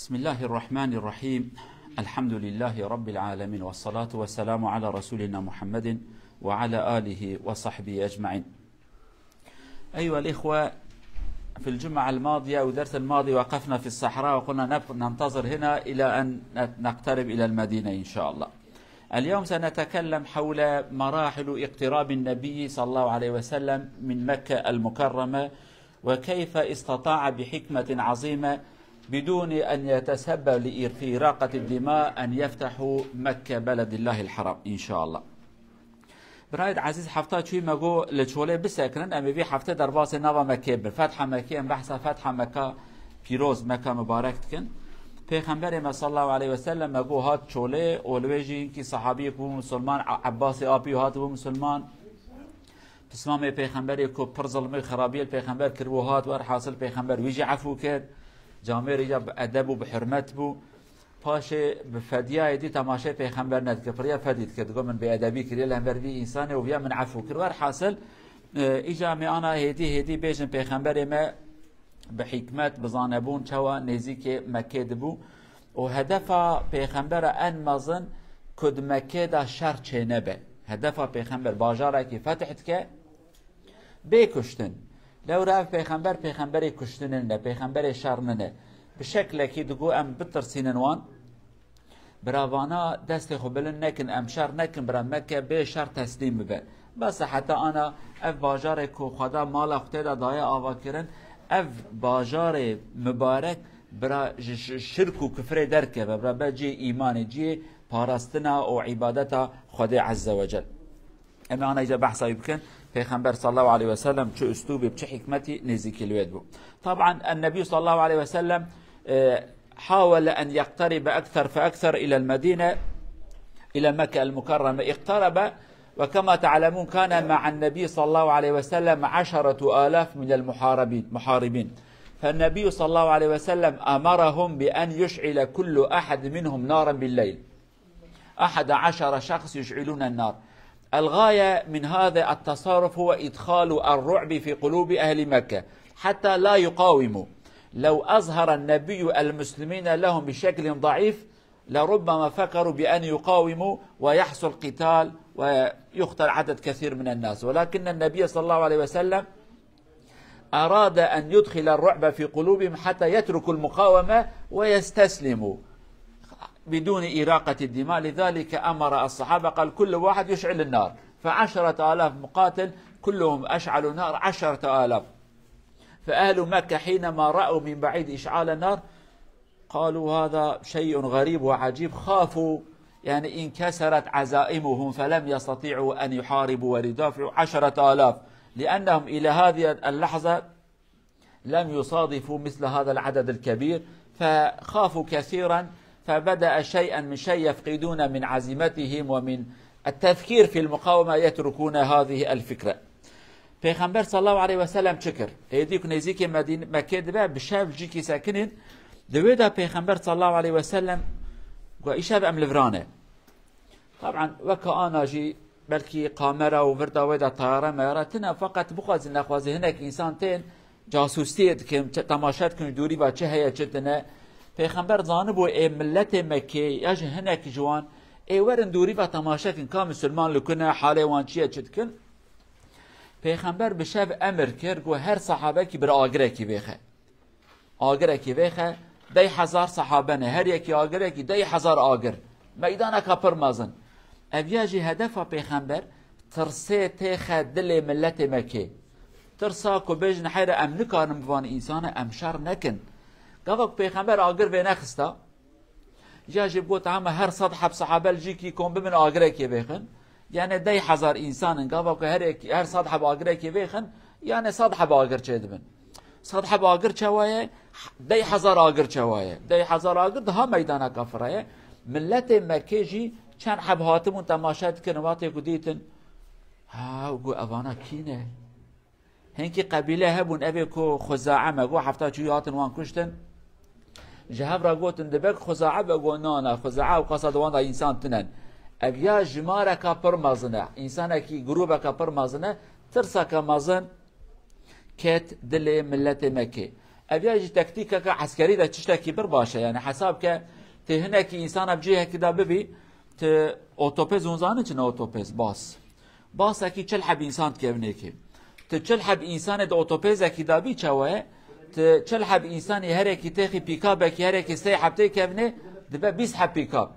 بسم الله الرحمن الرحيم. الحمد لله رب العالمين، والصلاة والسلام على رسولنا محمد وعلى آله وصحبه أجمعين. أيها الإخوة، في الجمعة الماضية أو الدرس الماضي وقفنا في الصحراء وقلنا ننتظر هنا إلى أن نقترب إلى المدينة إن شاء الله. اليوم سنتكلم حول مراحل اقتراب النبي صلى الله عليه وسلم من مكة المكرمة، وكيف استطاع بحكمة عظيمة بدون أن يتسبب في إراقة الدماء أن يفتحوا مكة بلد الله الحرام إن شاء الله. برايد عزيز حفظات شوي مقو لشولي بسكرن أمي بي حفظة درباس نابا مكة فتح مكة بحثة فتح مكة بيروز مكة مبارك تكن پیغمبر صلى الله عليه وسلم مقو هات شولي ولويجي كي صحابي بو مسلمان عباس آبي هات بو مسلمان بسمام پیغمبر کو پر ظلمي خرابي پیغمبر كربو هات ور حاصل پیغمبر ويجي عفو كد جامعه رجا بأدب و بحرمت بو پاشه بفدیه دی تماشای پیغمبر ند که پریا فدید کرد من به ادبی کردی لهم بی انسانه و بیا من عفو کرد ور حاصل ایجا می آنا هدی بیشن پیغمبر ما بحکمت بزانبون چوا نزیک مکه دبو و هدف پیغمبر ان مازن کد مکه دا شر چه نبه. هدف پیغمبر باجاره که فتحت که بکشتن. لو رأى پیغمبر کشتن نه پیغمبر شر نه به شکل که دگو ام بترسینن وان براوانا دست خوبلن نکن ام شر نکن برا مکه به شر تسلیم ببه. بس حتی انا اف باجار کو خدا مال خدا دایا آوا کرن اف باجار مبارک برا شرک و کفر درکه و برا بجی ایمان جی پاراستنا و عبادتا خدا عز وجل. اما انا اجا بحثا يبكن پیغمبر صلى الله عليه وسلم شو اسلوبه بشو حكمتي نزيك الويد بو. طبعا النبي صلى الله عليه وسلم حاول ان يقترب اكثر فاكثر الى المدينه الى مكه المكرمه. اقترب، وكما تعلمون كان مع النبي صلى الله عليه وسلم 10,000 من المحاربين. فالنبي صلى الله عليه وسلم امرهم بان يشعل كل احد منهم نارا بالليل. 11 شخص يشعلون النار. الغاية من هذا التصرف هو إدخال الرعب في قلوب أهل مكة حتى لا يقاوموا. لو أظهر النبي المسلمين لهم بشكل ضعيف لربما فكروا بأن يقاوموا ويحصل قتال ويقتل عدد كثير من الناس، ولكن النبي صلى الله عليه وسلم أراد أن يدخل الرعب في قلوبهم حتى يتركوا المقاومة ويستسلموا بدون إراقة الدماء. لذلك أمر الصحابة قال كل واحد يشعل النار، ف10,000 مقاتل كلهم أشعلوا نار 10,000. فأهل مكة حينما رأوا من بعيد إشعال النار قالوا هذا شيء غريب وعجيب، خافوا يعني انكسرت عزائمهم فلم يستطيعوا أن يحاربوا ويدافعوا 10,000، لأنهم إلى هذه اللحظة لم يصادفوا مثل هذا العدد الكبير، فخافوا كثيرا. فبدأ شيئا من شيء يفقدون من عزيمتهم ومن التفكير في المقاومة، يتركون هذه الفكرة. پیغمبر صلى الله عليه وسلم شكر هيديك نزيك مدينة مكة دبا بشاف جيكي ساكنين دويدا پیغمبر صلى الله عليه وسلم وإشاب أم لفرانه. طبعا وكا أنا جي بلكي قامرة وفردا ويدا طيارة ميارتنا فقط بخواز نخوازي هناك إنسان تين جاسوستيد كم تماشات كن دوري با چه هيا چتنا پیغمبر زانب و ملت مکه یاج هنک جوان ورن دوری و تماشا کن که مسلمان لکنه حاله وانچیه چد کن. پیغمبر به شب امر کرد و هر صحابه کی بر آگره کی بخه 10,000 صحابه نه، هر یکی آگره کی 10,000 آگر میدان کپر مازن. اویاجی هدف پیغمبر ترسه تخ دل ملت مکه، ترسا کو بجن حیر امن کارم بوان انسان امشار نکن. قالوا پیغمبر آگر و نخستا جاجب قلت عما هر صدحة بصحابة الجيكي كون بمن آگره كي بيخن يعني 10,000 إنسان قالوا هر صدحة بآگره كي بيخن يعني صدحة بآگر چه دبن صدحة بآگر چوايه 10,000 آگر چوايه 10,000 آگر ده ميدانا كفره. ملت مكة جي چند حب هاتمون تماشات كنواتي قديتن ها وقو أوانا كينه هنكي قبيلة هبون أبي كو خزاعة مقو حفتا چوي هاتن وان كشتن جهاب را گوتن دبک خزاعه بگو نانا خزاعه و قصد وان انسان تنن اویا جماره که پر مازنه انسان کی گروه که پر مازنه ترسا که مازن کت دل ملت مکه ابياجي تكتيكك عسكري ده تشتكي برباشه يعني حسابك تهنك انسان بجهه كده ببي ت اوتوبيز ونزانه شنو اوتوبيز باص اكي تشلحب انسان كيفنيكي تشلحب انسان ده اوتوبيز اكي دابي تشوا تشلحب انسان هركي تاخي بيكاب هركي سيحبتي كيفني دبا بيسحب بيكاب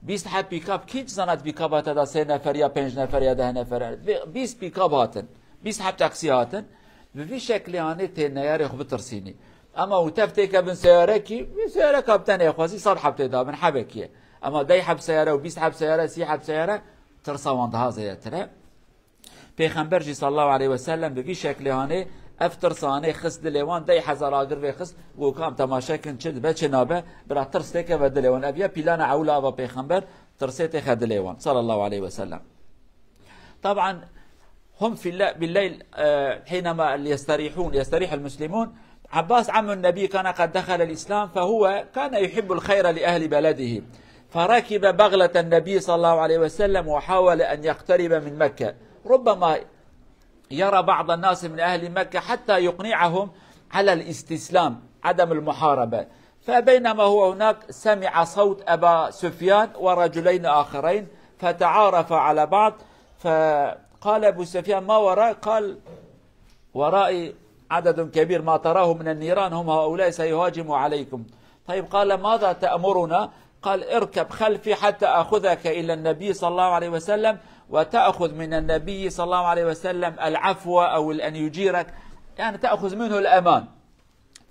بيسحب بيكاب كيف زانت بيكابات دا 3 نفر يا 5 نفر يا 10 نفر 20 بيكاب هاتن بيسحب تاكسي هاتن بفي شكل يعني تنيار خو بترسيني اما وتفتك ابن سياركي سياره كابتن يا خوازي صار حبتي دا من حبكيه اما دا يحب سياره وبيسحب سياره سيحب سياره ترساوند هذا ترى پیغمبر جی صلی الله علیه و سلم بفي شکل هانه افتر صانه خس دلوان دای هزار اگر و خس گو کام تماشا کن چه بچه نابه برا ترسته که ودلوان ابیا پیلان عولا و پیغمبر ترسته خدلوان صلی الله علیه و سلم. طبعا هم في بالليل حينما يستريح المسلمون. عباس عم النبي كان قد دخل الإسلام فهو كان يحب الخير لأهل بلده فركب بغلة النبي صلى الله عليه وسلم وحاول أن يقترب من مكة. ربما يرى بعض الناس من أهل مكة حتى يقنعهم على الاستسلام عدم المحاربة. فبينما هو هناك سمع صوت أبا سفيان ورجلين آخرين فتعارف على بعض. فقال أبو سفيان ما وراء؟ قال ورائي عدد كبير ما تراه من النيران هم هؤلاء سيهاجموا عليكم. طيب قال ماذا تأمرنا؟ قال اركب خلفي حتى أخذك إلى النبي صلى الله عليه وسلم وتأخذ من النبي صلى الله عليه وسلم العفو أو أن يجيرك، يعني تأخذ منه الأمان.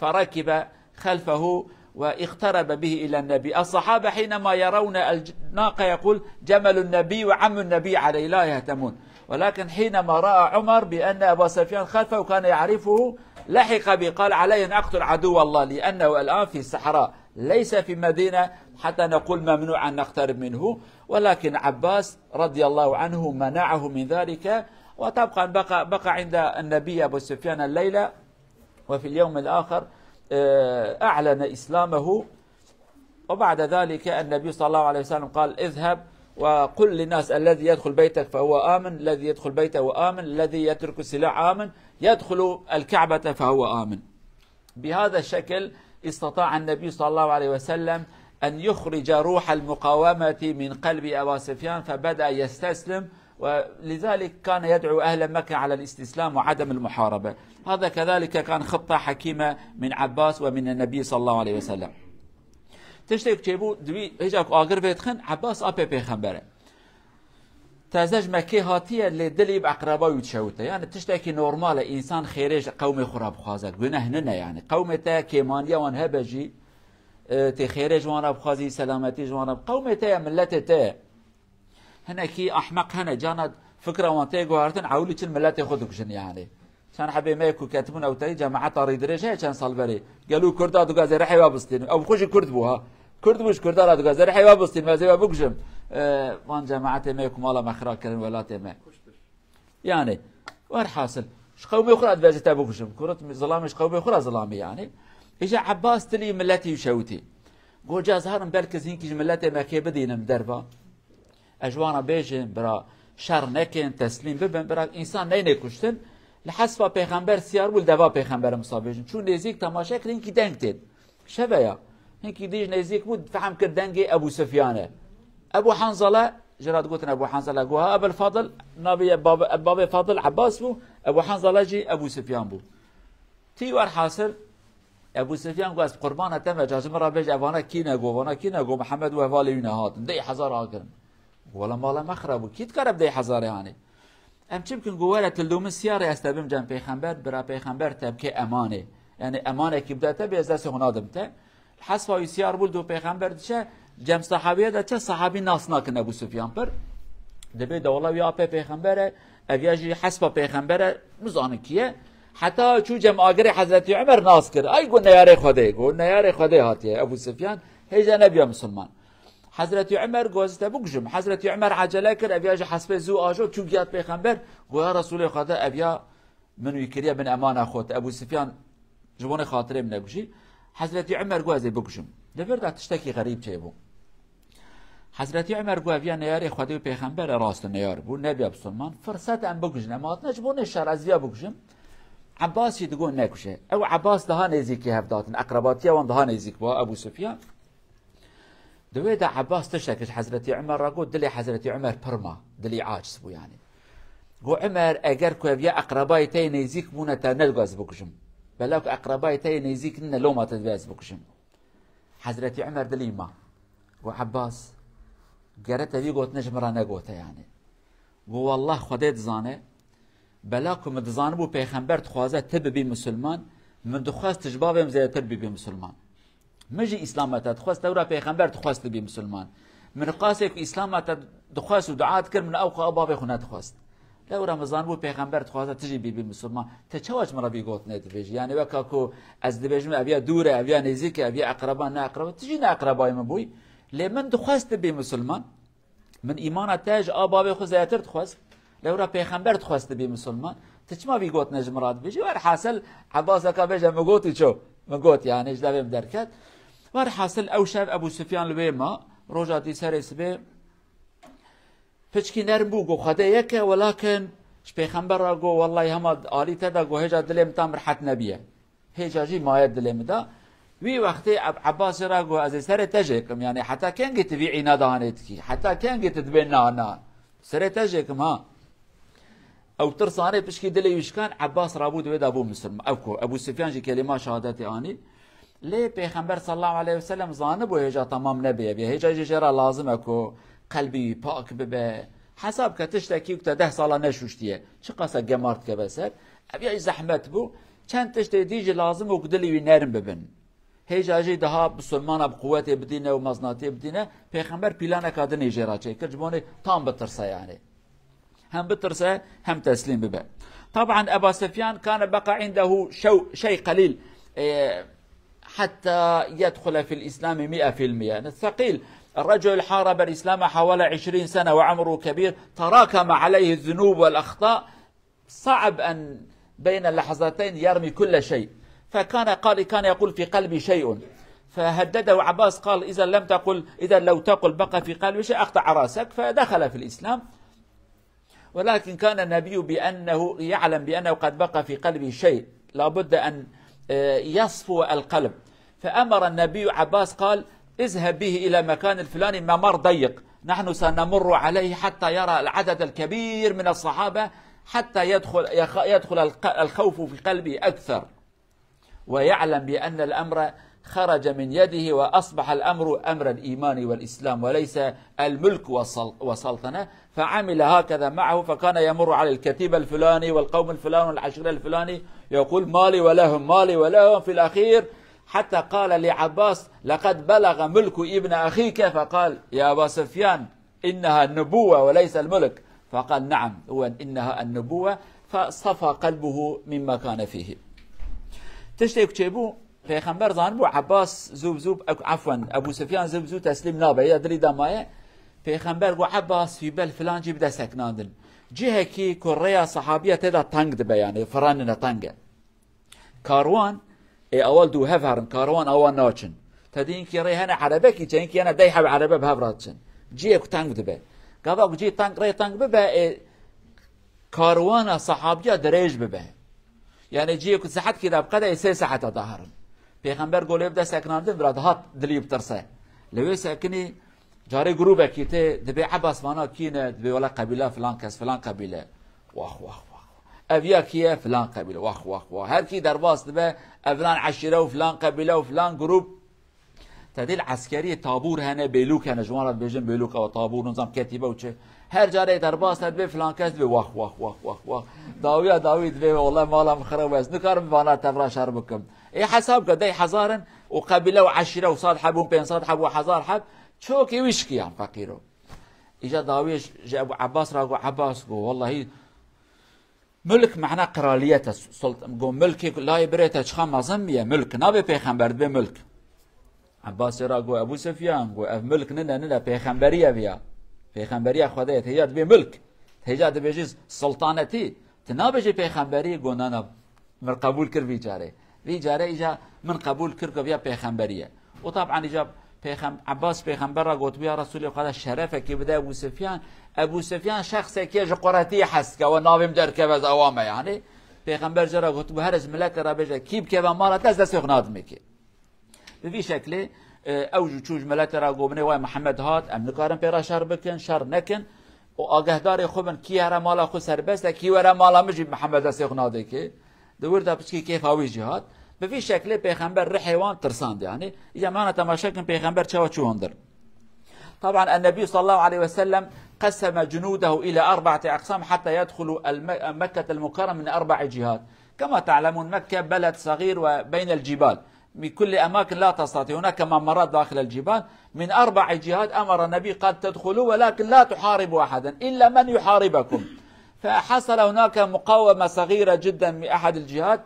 فركب خلفه واقترب به إلى النبي. الصحابة حينما يرون الناقة يقول جمل النبي وعم النبي عليه لا يهتمون، ولكن حينما رأى عمر بأن أبا سفيان خلفه وكان يعرفه لحق به قال علي أن أقتل عدو الله لأنه الآن في الصحراء ليس في مدينة حتى نقول ممنوع أن نقترب منه. ولكن عباس رضي الله عنه منعه من ذلك. وطبعا بقى عند النبي أبو سفيان الليلة، وفي اليوم الآخر أعلن إسلامه. وبعد ذلك النبي صلى الله عليه وسلم قال اذهب وقل للناس الذي يدخل بيتك فهو آمن، الذي يدخل بيته آمن، الذي يترك السلاح آمن، يدخل الكعبة فهو آمن. بهذا الشكل استطاع النبي صلى الله عليه وسلم أن يخرج روح المقاومة من قلب أبا سفيان فبدأ يستسلم، ولذلك كان يدعو أهل مكة على الاستسلام وعدم المحاربة. هذا كذلك كان خطة حكيمة من عباس ومن النبي صلى الله عليه وسلم. تشتيك تشيبو دوي هجاك آخر بيتخن عباس أبي بيخنبره تازج مكي هاتية اللي دلي بأقربا يتشوته، يعني تشتكي نورمال إنسان خيريش قومي خراب خازك بنهننا، يعني قومته كيمانيا وانها بجي تي خيريج وانا بخازي سلامتي وانا قومته ملته هنا كي أحمق هنا جاند فكرة وانتي قوارتن عولي كل ملته خذك شن يعني كان حبي ما يكون كاتبون أو تري جماعة طريق درجة كان صلبري قالوا كرد دو غازي رحي وابستين أو بخوش كرد بوها كرد بوش كرد دو غازي رحي وابستين ما زي بوكشم وان جماعة ما يكون مالا مخراج كرن ولا تما يعني وين حاصل ش قومي أخرى أدفعت بوكشم كرت ظلامش قومي أخرى ظلامي يعني إجا عباس تلي ملتي وشوتي قول جاز هارم بالكزين كي ملتي ما كي بدينا مدربا أجوانا بيجن برا شر نكن تسليم ببن برا إنسان نيني كشتن لحسب پیغمبر سیار بول دوا پیغمبر مصابیجن چون نزیک تماشا کردن کی دنگ تید شبیا هنکی دیج نزیک بود فهم کرد دنگ ابو سفیانه ابو حنظله جراد قلت ابو حنظله قوها ابو الفضل نبي باب فضل عباس بو ابو حنظله جي ابو سفيان بو تي ور حاصل ابو سفيان قاس قربانه تم جازم را بيج ابانا كينا قو محمد وهوالي هات دي حزار هاكن ولا مالا مخرب كيت قرب دي حزار يعني ام چه بکن گوهر تلوم سیاره استبیم جن پیغمبر برا پیغمبر تبکه امانه یعنی امانه کی بداته به از هنادم ته حسب سیار بول دو پیغمبر چه جم صحابیه ده چه صحابی ناس نکن ابو سفیان پر دبی دولا یا پیغمبر اویاجی حسب پیغمبر مزان کیه حتی چو جم اگر حضرت عمر ناس کرد ای گو نیاره خوده هاتیه ابو سفیان هیچ نبی مسلمان حضرت عمر گوزته بگجم حضرت عمر عجله کرد ابیا حسب زو آجو چون گیاد پیغمبر گویا رسول خدا ابیا منوی کریه من امان خود ابو سفیان جوان خاطره من بگجی حضرت عمر گوزه بگجم لبرد تشتکی غریب چه بو حضرت عمر گو ابیا نیاره خدا پیغمبر راست نیار بو نبی مسلمان فرصت ام بگجن اما نجبون شر از بیا بگجم عباس يدقون ناكوشه او عباس دها نزيكي هفداتن اقرباتيه وان دها نزيك بو ابو سفيان دويدا عباس تشتكش حضرتي عمر راقو دلي حضرتي عمر برما دلي عاجز بو يعني قو عمر اگر كو بيا اقرباي تي نزيك بونا تا ندغاز بكشم بلاك اقرباي تي نزيك ننا لو ما تدغاز بكشم حضرتي عمر دلي ما قو عباس قرت بي قوت نجمرا نقوته يعني قو والله خديت زانه بلاكم دزان بو پیغمبر تخوازه تب بی مسلمان من دخواست تجبابم زیاتر بی مسلمان مجي اسلامات تخواست دورا پیغمبر تخواست بی مسلمان من قاسك اسلامات دخواست ودعات كر من اوقا باب خنا تخواست دورا مزان بو پیغمبر تخوازه تجي بی مسلمان تچواج مرا بي قوت نت بيج يعني وكاكو از دبجم ابيا دوره ابيا نزيك ابيا اقربا نا اقربا تجي نا اقرباي من بوي لمن دخواست بی مسلمان من ایمان تاج باب خو زیاتر تخواست لورا پیغمبر تخواست بی مسلمان تچما بی گوت نجمرات بيجي ور حاصل عباس کا بيجا مگوتي شو مگوت يعني ايش دابم دركت ور حاصل او شاف ابو سفيان لويما روجاتي سرس به فچكي نربو گو خده يك ولكن ش پیغمبر گو والله هم عالي تدا گو هجا دلم تام رحت نبيه هجا جي ما دلم دا وي وقت عباس را گو از سر تجكم يعني حتى كان جت في عنادانتكي حتى كان جت بيننا انا سر تجكم ها او ترصانه بشكي دلي وشكان عباس رابود ودا ابو مسلم ابو سفيان جي كلمه شهادتي اني ليه پیغمبر صلى الله عليه وسلم زانب وهجا تمام نبيه هجا جرا لازم اكو قلبي پاک ببه حساب كتشتكي وقت 10 ساله نشوشتيه چه قصه جمارت كبسر ابي زحمت بو چند تشتي ديجي لازم وقدلي نرم ببن هجا جي دها مسلمان بقوته بدينه ومزناتي بدينه پیغمبر بلان كادن اجرا چه كجبونه تام بترسه يعني هم بترسه هم تسليم ببه طبعا ابا سفيان كان بقى عنده شيء قليل حتى يدخل في الاسلام 100% ثقيل الرجل حارب الاسلام حوالي 20 سنه وعمره كبير تراكم عليه الذنوب والاخطاء صعب ان بين اللحظتين يرمي كل شيء كان يقول في قلبي شيء فهدده عباس قال اذا لو تقل بقى في قلبي شيء اقطع راسك فدخل في الاسلام ولكن كان النبي بأنه يعلم بأنه قد بقى في قلبه شيء لابد أن يصفو القلب فأمر النبي عباس قال اذهب به إلى مكان الفلاني ممر ضيق نحن سنمر عليه حتى يرى العدد الكبير من الصحابة حتى يدخل الخوف في قلبه أكثر ويعلم بأن الأمر خرج من يده وأصبح الأمر أمر الإيمان والإسلام وليس الملك والسلطنة فعمل هكذا معه فكان يمر على الكتيب الفلاني والقوم الفلاني والعشيرة الفلاني يقول مالي ولهم مالي ولهم في الأخير حتى قال لعباس لقد بلغ ملك ابن أخيك فقال يا أبا سفيان إنها النبوة وليس الملك فقال نعم هو إنها النبوة فصفى قلبه مما كان فيه تشتيك تشيبو پیغمبر زانبو عباس زوب عفوا ابو سفيان زوب تسليم نابه يدري دمايه پیغمبر گو عباس في بل فلان جي بدا سكناندن جهه كي كوريا صحابيه تدا تانگ دبه يعني فراننا تانگ كاروان اول دو هفرن كاروان اول ناچن تدين كي ريهنا عربه كي جن كي انا دايحب عربه بهبراتشن جي كو تانگ دبه قبا جي تانگ ري تانگ ببه كاروان صحابيه دريج ببه يعني جي كو ساعات كده بقدا 3 ساعات ظهرن پیغمبر گوله بده سکناندن براد هات دلی بترسه لوی سکنی جاری گروه کیته دبی عباس وانا کینه دبی ولا قبیله فلان کس فلان قبیله واخ واخ واخ ابیا کیه فلان قبیله واخ واخ واخ هر کی درباس دبی فلان عشیره و فلان قبیله و فلان گروه تدل عسکری طابور هنه بیلوک هنه جوانات بیجن بیلوک و طابور نظام کتیبه و چه هر جاره درباس دبی فلان کس دبی واخ واخ واخ واخ واخ داوی دبی والله مالا مخرب است نکارم وانا تبرا شر بکم اي حساب قدي حزارن وقبيله وعشره وصاد حبون بين صاد حب وحزار حب شوكي ويشكي يعني فقيره اجا داويش جاء ابو عباس راقو عباس قو والله ملك معناه قراليه السلطه قو ملكي لا يبريته شخام مزميه ملك نبي پیغمبر به ملك عباس راقو ابو سفيان قو ملك ننا پیغمبريه بیا پیغمبريه خدایت هيات به ملك هيجات بيجز سلطانتي تنابجي پیغمبري قو نانا من قبول كر بيجاره في جاره اجا من قبول كركب يا پیغمبريه وطبعا اجا عباس پیغمبر را قلت بیا رسول الله شرفه كي بدا ابو سفيان شخص كي قراتي حس كو ناوم دركب از اوامه يعني پیغمبر جرا گفت به هرج ملت را بجه کیب که و مالا دست سخناد میکه به شکل اوجو چوج ملت را گوبنه وای محمد هات ام نکارن پیرا شر بکن شر نکن و آگهدار خوبن کی هر مالا خود سربست کی ور مالا مجی محمد سخناده که دور دا پچکی کیف هاوی جهاد به شکل پیغمبر رحیوان ترساند يعني زمان تماشا کن پیغمبر چوا چوندر. طبعا النبي صلى الله عليه وسلم قسم جنوده إلى 4 أقسام حتى يدخلوا مكة المكرمة من 4 جهات. كما تعلمون مكة بلد صغير وبين الجبال من كل أماكن لا تستطيع، هناك ممرات داخل الجبال من 4 جهات. أمر النبي قد تدخلوا ولكن لا تحاربوا أحدا إلا من يحاربكم. فحصل هناك مقاومة صغيرة جدا من أحد الجهات،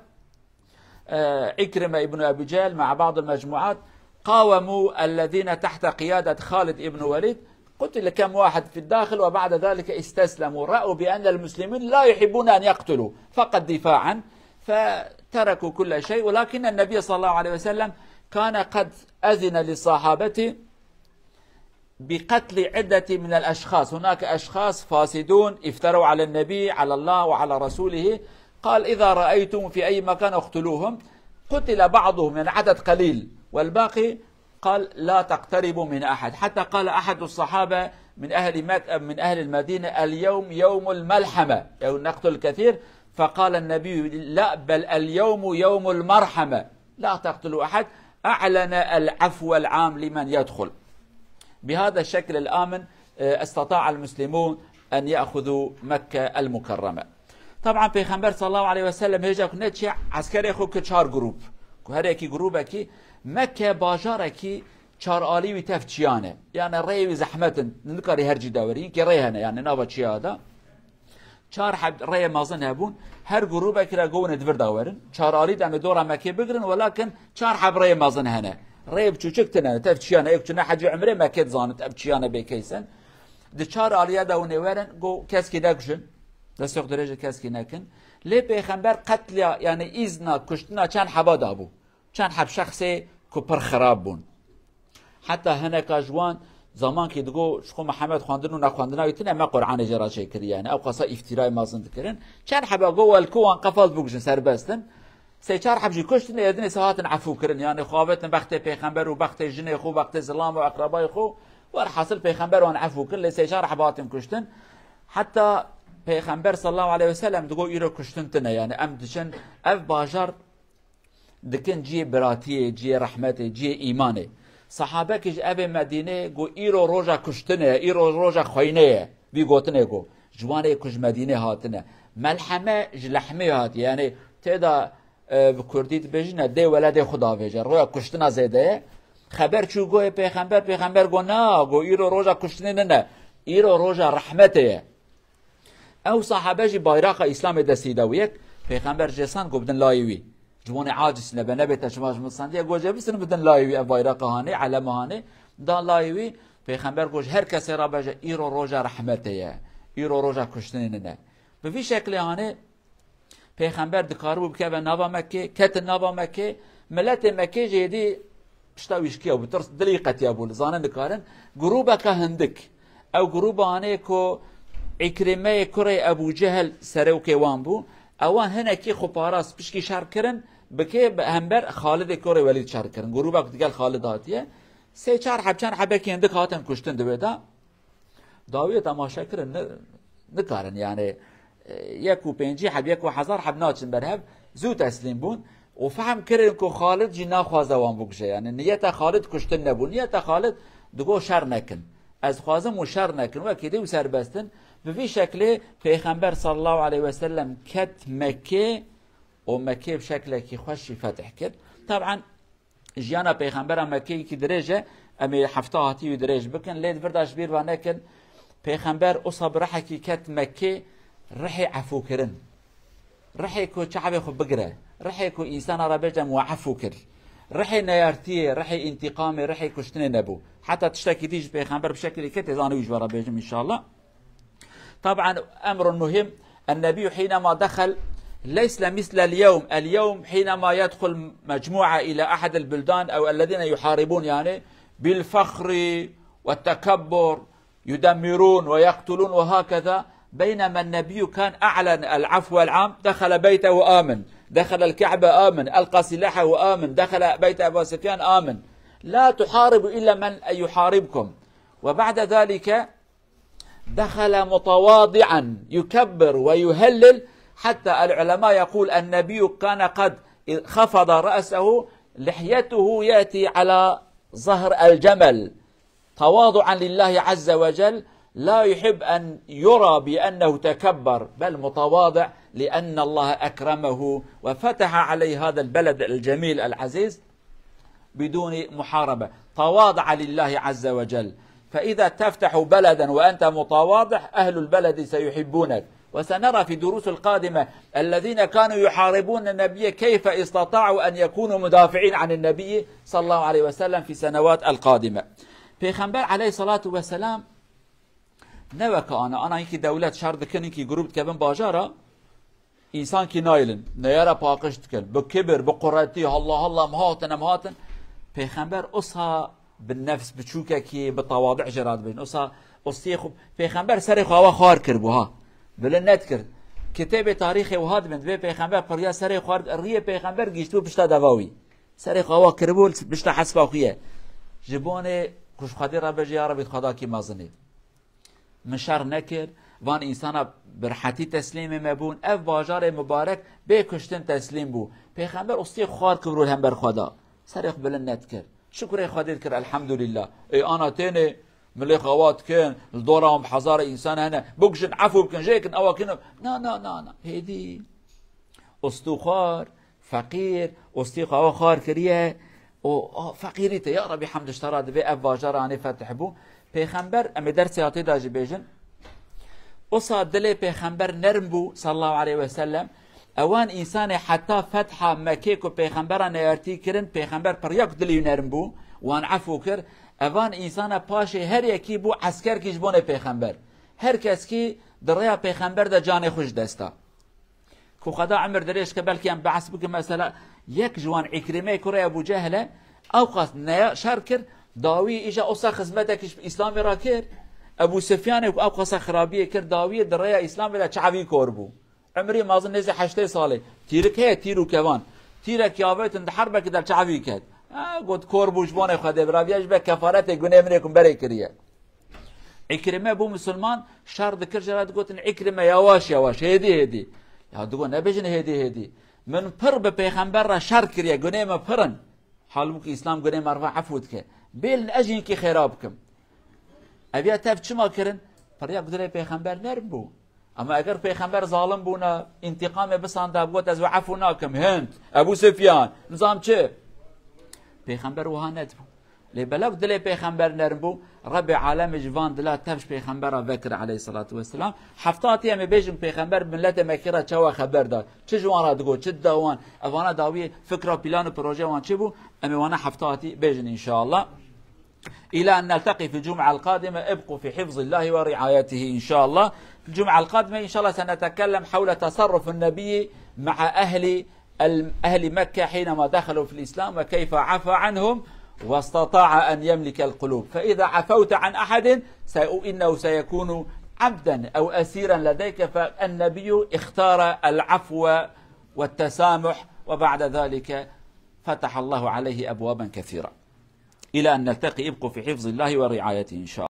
عكرمة ابن أبي جهل مع بعض المجموعات قاوموا الذين تحت قيادة خالد ابن وليد، قتل كم واحد في الداخل وبعد ذلك استسلموا، رأوا بأن المسلمين لا يحبون أن يقتلوا فقط دفاعا فتركوا كل شيء. ولكن النبي صلى الله عليه وسلم كان قد أذن لصحابته بقتل عدة من الأشخاص. هناك أشخاص فاسدون افتروا على النبي على الله وعلى رسوله، قال إذا رأيتم في أي مكان اقتلوهم. قتل بعضهم يعني عدد قليل والباقي قال لا تقتربوا من أحد. حتى قال أحد الصحابة من أهل المدينة اليوم يوم الملحمة، أو نقتل الكثير، فقال النبي لا بل اليوم يوم المرحمة لا تقتلوا أحد. أعلن العفو العام لمن يدخل. بهذا الشكل الآمن استطاع المسلمون أن يأخذوا مكة المكرمة. طبعا پیغمبر صلى الله عليه وسلم هجا کنه چه عسکری خو که 4 گروپ که هر یکی گروپ کی مکه باجار کی 4 آلی و تفچیانه يعني ری و زحمت نکاری هر جی داوری که ری هنه يعني نابا چی آده 4 حب ری مازن هبون هر گروپ کی را گون دور داورن 4 آلی دم دور مکه بگرن ولكن 4 حب ری مازن هنه ری بچوچک تنه تفچیانه یک چنه حج عمره مکه زانت ابچیانه بکیسن د 4 آلی داونه ورن گو کس کی دکشن دست یک درجه کس کی نکن. لی پیغمبر قتل یعنی ایزنا کشتنا چند حبا دابو چند حب شخصی که پر خراب بون. حتی هنکا جوان زمان که دگو شخو محمد خواندن و نخواندن ایتونه ما قرآن جرا چه کری يعني او قصا افتراء مازن دکرن چند حبا گو والکوان قفاز بگشن سربستن 3-4 حب جی کشتن یدن ساعتن عفو کرن يعني خوابتن بخت پیغمبر و بخت جن خو بخت زلام و اقربای خو ورحصل پیغمبر وان عفو کرن لی 3-4 حباتن کشتن. حتی پیغمبر صلی الله علیه و سلم دگو ایرو کشتن تنه يعني ام دشن اف باجار دکن جی براتی جی رحمت جی ایمانه. صحابه کش اف مدینه گو ایرو روزا کشتنه ایرو روزا خوینه بی گوتنه گو جوانه کش مدینه هاتنه ملحمه جلحمه هات يعني تدا بکردیت بجنه دی ولد خدا وجه رویا کشتنه زیده خبر چو گو پیغمبر گو نه گو ایرو روزا کشتنه نه ایرو روزا رحمته. او صحابه جی بایراق اسلام دستیده و یک پیغمبر جسان گو بدن لایوی جوان عاجز نبه نبه تشماش مصندیه گو جبسن بدن لایوی بایراق هانه علم هانه دان لایوی پیغمبر گوش هر کسی را بجه ایرو روژا رحمته ایرو روژا کشتنه نه. به وی شکل هانه پیغمبر دکارو بکه به نابا مکه کت نابا مکه ملت مکه جیدی پشتاویش کیا بترس دلیقتی ابول زانه دکارن گروبه که هندک او گروبه هانه که عكرمه كري ابو جهل سروكي وانبو اوان هنا كي خباراس بشكي شر كرن بكي همبر خالد كري وليد شر كرن گروبك ديگل خالد هاتيه 3-4 حب چند حبه كي اندك هاتن كشتن دويدا داويه تماشا كرن نكارن يعني يكو 5 حب يكو 1000 حب ناچن برهب زو تسليم بون وفهم كرن كو خالد جنا خوازه وان بوكشه يعني نيته خالد كشتن نبو نيته خالد دگو شر نكن از خوازم و شر نکن و کدی و سربستن. به وی شکل پیغمبر صلی الله علیه و سلم کت مکه و مکه بشکل کی خوشی فتح کرد. طبعا جیانا پیغمبر مکه کی درجه امی هفتاتی و درجه بکن لید برداش بیر و نکن پیغمبر اصاب رح کی کت مکه رح عفو کرن رح کو شعب خو بگره رح کو انسان را بجم و عفو کرد رح نيارتيه رح انتقامي رح كشتني نبو حتى تشتكي ديج بيغمبر بشكل كتزانو يجبر بيجم ان شاء الله. طبعا امر مهم النبي حينما دخل ليس مثل اليوم حينما يدخل مجموعة الى احد البلدان او الذين يحاربون يعني بالفخر والتكبر يدمرون ويقتلون وهكذا بينما النبي كان أعلن العفو العام، دخل بيته آمن، دخل الكعبة آمن، ألقى سلاحه آمن، دخل بيت أبو سفيان آمن. لا تحاربوا إلا من يحاربكم. وبعد ذلك دخل متواضعا يكبر ويهلل، حتى العلماء يقول النبي كان قد خفض رأسه، لحيته يأتي على ظهر الجمل تواضعا لله عز وجل، لا يحب أن يرى بأنه تكبر، بل متواضع لأن الله أكرمه وفتح عليه هذا البلد الجميل العزيز بدون محاربة. تواضع لله عز وجل. فإذا تفتح بلدا وأنت متواضع أهل البلد سيحبونك. وسنرى في الدروس القادمة الذين كانوا يحاربون النبي كيف استطاعوا أن يكونوا مدافعين عن النبي صلى الله عليه وسلم في سنوات القادمة. پیغمبر علیه الصلاة والسلام نوک آنا اینکه دولت شرط کن اینکه گروه کبن باجارا انسان کی نایلن نیاره پاکشت کن بکبر بقرتی الله الله مهاتن پیغمبر اصها بالنفس بچوکه کی بتواضع جراد بین اصها اصتی خوب پیغمبر سر خوا خار کربوها بلن نت کرد کتاب تاریخ وهاد من به پیغمبر پریا سر خار ریه پیغمبر گیشتو بشتا دواوی سر خوا کربول بشتا حسباخیه جبونه کش خدای را بجی یا رب خدا کی مازنید مشر نکر وان انسان برحتی تسلیم مبون اف باجار مبارک به کشتن تسلیم بو پیغمبر استی خوار کبرول هم بر خدا سرخ بلند نت کر شکر خدا کر الحمدلله ای انا تنه ملی خوات کن دورهم هزار انسان هنه بکشن عفو بکن جیکن اواکن نه هدی استو خوار فقیر استی خوا خوار کریه و فقیریت یا ربی حمدش تراد به اف باجار آنی فتح بو پیغمبر امی درس یاتی داجی بیجن اصا دل پیغمبر نرم بو صلی الله علیه و سلم اوان انسان حتی فتح مکه کو پیغمبر نیارتی کرن پیغمبر پر یک دلی نرم بو وان عفو کر اوان انسان پاش هر یکی بو عسکر کیش بونه پیغمبر هر کس کی دریا پیغمبر دا جان خوش دستا کو خدا عمر دریش که بلکی ام بعث بک مثلا یک جوان عکرمه کره ابو جهل اوقات نیا شر کر داوی ایجا اصلا خدمتکش اسلامی را کرد ابو سفیان او قصه خرابیه کرد داوی دریا اسلام ولا چاوی کور بو عمری مازن نزه 8 ساله تیرک هي تیرو کوان تیرک یاوت اند حرب که در چاوی کرد گفت کور بو جبان خدا براویش به کفارت گناه منکم برای کریه عکرمه بو مسلمان شر ذکر جرات گفت عکرمه یواش هدی یا دو نبجن هدی من پر به پیغمبر را شر کریه گناه ما پرن حال ممکن اسلام گناه مرفع عفوت که بیل اجین کی خراب کم اویا تف چما کرن فریا گذره پیغمبر نرم بو اما اگر پیغمبر ظالم بونا انتقام بسان دابوت از عفو ناکم هند ابو سفیان نظام چه پیغمبر وهانت بو لبلاك دل پیغمبر نرم بو رب عالم جوان دلا تفش پیغمبر ذکر علیه الصلاة والسلام هفتاتی هم بیجن پیغمبر ملت مکه چوا خبر داد چه جوان را دگو چه داوان اوانا داوی فکر پلان و پروژه وان چه بو اموانا هفتاتی بیجن ان شاء الله. إلى أن نلتقي في الجمعة القادمة. ابقوا في حفظ الله ورعايته إن شاء الله. في الجمعة القادمة إن شاء الله سنتكلم حول تصرف النبي مع أهل مكة حينما دخلوا في الإسلام وكيف عفى عنهم واستطاع أن يملك القلوب. فإذا عفوت عن أحد إنه سيكون عبدا أو أسيرا لديك. فالنبي اختار العفو والتسامح وبعد ذلك فتح الله عليه أبوابا كثيرة. إلى أن نلتقي ابقوا في حفظ الله ورعايته إن شاء الله.